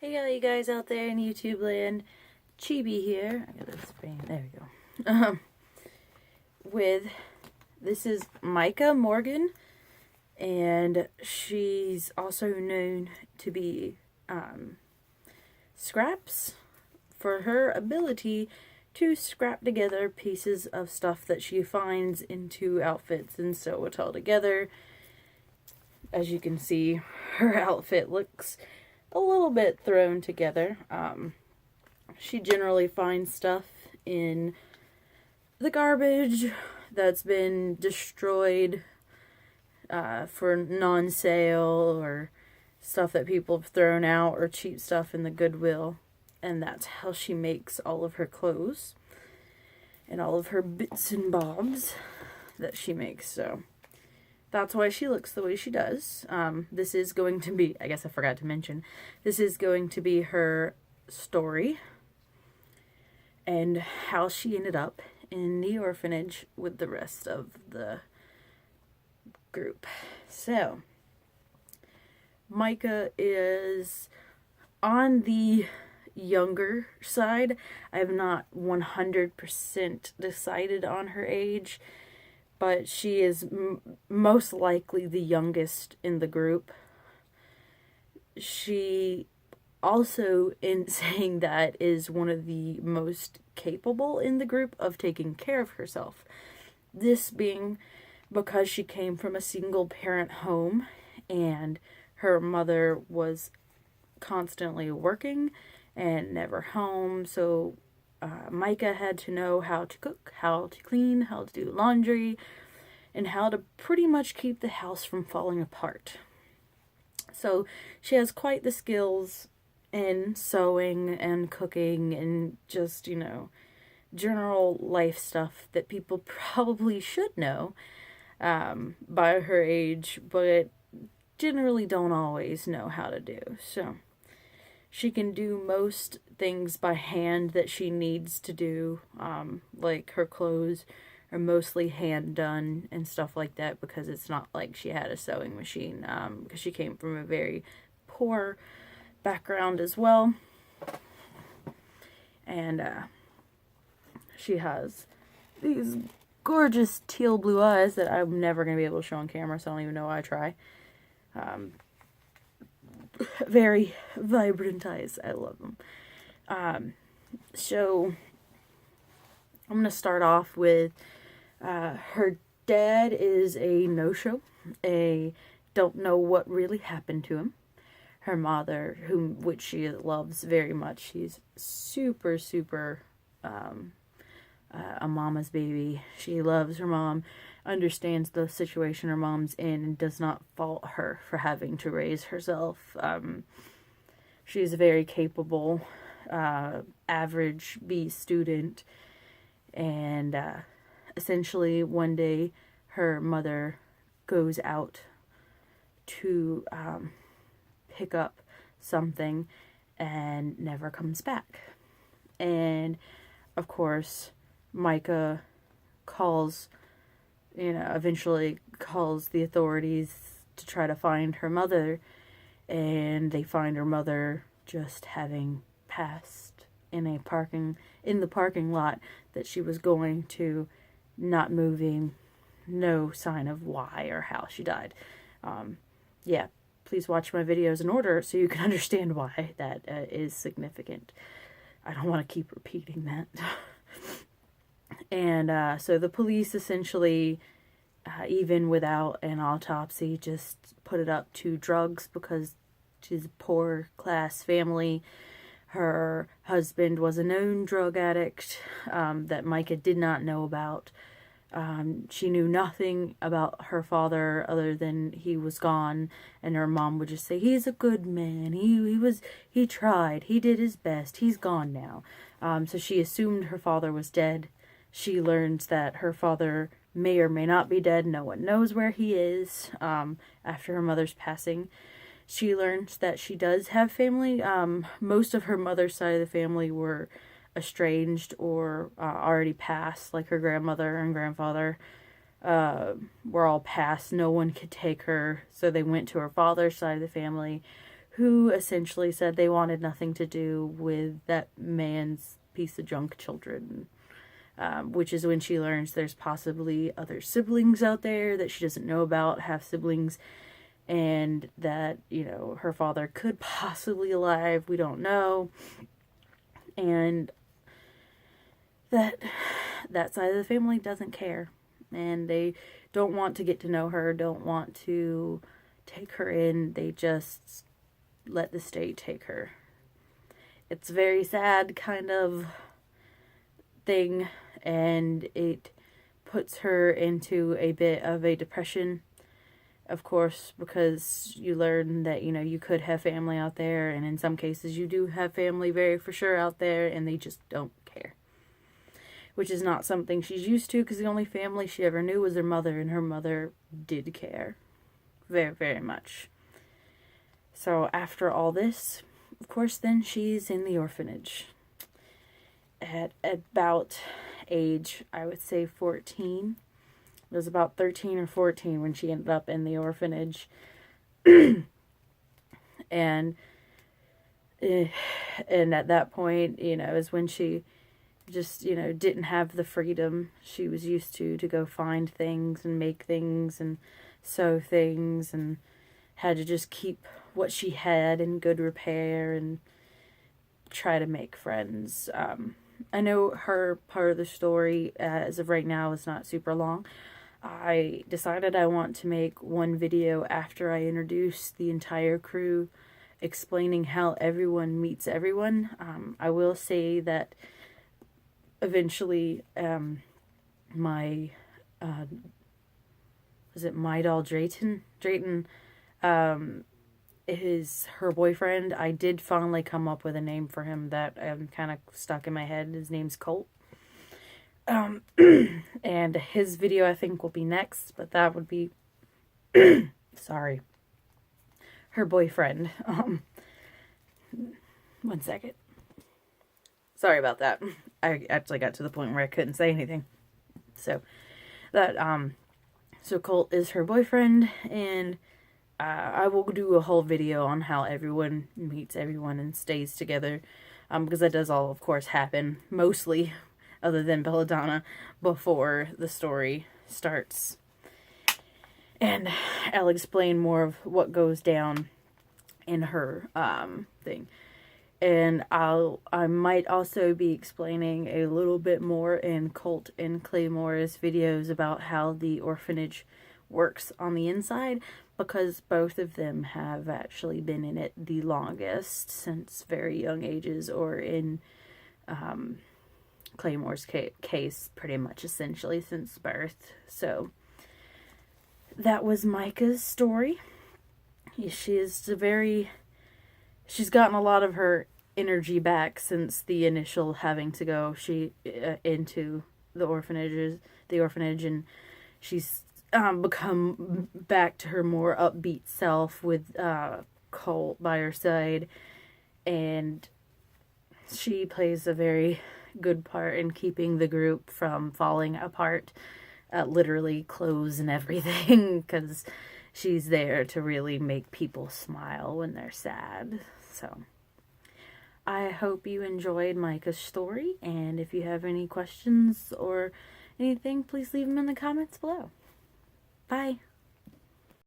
Hey all you guys out there in YouTube land, Chibi here. I got this fan, there we go. This is Micah Morgan, and she's also known to be Scraps for her ability to scrap together pieces of stuff that she finds into outfits and sew it all together. As you can see, her outfit looks a little bit thrown together. She generally finds stuff in the garbage that's been destroyed for non-sale, or stuff that people have thrown out, or cheap stuff in the Goodwill. And that's how she makes all of her clothes and all of her bits and bobs that she makes. So that's why she looks the way she does. This is going to be, I guess I forgot to mention, this is going to be her story and how she ended up in the orphanage with the rest of the group. So, Micah is on the younger side. I have not 100% decided on her age, but she is most likely the youngest in the group. She also, in saying that, is one of the most capable in the group of taking care of herself. This being because she came from a single parent home and her mother was constantly working and never home. So Micah had to know how to cook, how to clean, how to do laundry, and how to pretty much keep the house from falling apart. So she has quite the skills in sewing and cooking and just, general life stuff that people probably should know by her age, but generally don't always know how to do. So she can do most things by hand that she needs to do, like her clothes are mostly hand done and stuff like that, because it's not like she had a sewing machine, because she came from a very poor background as well. And she has these gorgeous teal blue eyes that I'm never going to be able to show on camera, so I don't even know why I try. Very vibrant eyes. I love them. So I'm going to start off with her dad is a no-show. Don't know what really happened to him. Her mother, which she loves very much, she's super, super a mama's baby. She loves her mom, understands the situation her mom's in, and does not fault her for having to raise herself. She's a very capable, average B student, and essentially one day her mother goes out to pick up something and never comes back. And of course Micah eventually calls the authorities to try to find her mother, and they find her mother just having passed in the parking lot that she was going to, not moving, no sign of why or how she died. Please watch my videos in order so you can understand why that is significant. I don't want to keep repeating that. And so the police essentially, even without an autopsy, just put it up to drugs because she's a poor class family. Her husband was a known drug addict that Micah did not know about. She knew nothing about her father other than he was gone, and her mom would just say, he's a good man, he tried, he did his best, he's gone now. So she assumed her father was dead. She learns that her father may or may not be dead. No one knows where he is after her mother's passing. She learns that she does have family. Most of her mother's side of the family were estranged or already passed, like her grandmother and grandfather were all passed. No one could take her, so they went to her father's side of the family, who essentially said they wanted nothing to do with that man's piece of junk children. Which is when she learns there's possibly other siblings out there that she doesn't know about, half siblings, and that, you know, her father could possibly alive, we don't know, and that side of the family doesn't care, and they don't want to get to know her, don't want to take her in, they just let the state take her. It's a very sad kind of thing, and it puts her into a bit of a depression, of course, because you learn that, you know, you could have family out there, and in some cases you do have family very for sure out there, and they just don't care. Which is not something she's used to, because the only family she ever knew was her mother, and her mother did care. Very, very much. So after all this, of course, then she's in the orphanage. At about age, I would say 14. It was about 13 or 14 when she ended up in the orphanage. and at that point, you know, is when she just, you know, didn't have the freedom she was used to go find things and make things and sew things, and had to just keep what she had in good repair and try to make friends. I know her part of the story, as of right now, is not super long. I decided I want to make one video after I introduce the entire crew, explaining how everyone meets everyone. I will say that eventually, my, was it My Doll Drayton, is her boyfriend. I did finally come up with a name for him that kind of stuck in my head. His name's Colt. And his video I think will be next, but that would be, sorry, her boyfriend. 1 second. Sorry about that. I actually got to the point where I couldn't say anything. So, so Colt is her boyfriend, and I will do a whole video on how everyone meets everyone and stays together, because that does all, of course, happen, mostly, other than Belladonna, before the story starts. And I'll explain more of what goes down in her thing. And I might also be explaining a little bit more in Colt and Claymore's videos about how the orphanage works on the inside, because both of them have actually been in it the longest since very young ages, or in Claymore's case, pretty much essentially since birth. So that was Micah's story. She's gotten a lot of her energy back since the initial having to go into the orphanage, and she's become back to her more upbeat self with Colt by her side, and she plays a very good part in keeping the group from falling apart, literally clothes and everything, because she's there to really make people smile when they're sad. So I hope you enjoyed Micah's story, and if you have any questions or anything, please leave them in the comments below. Bye.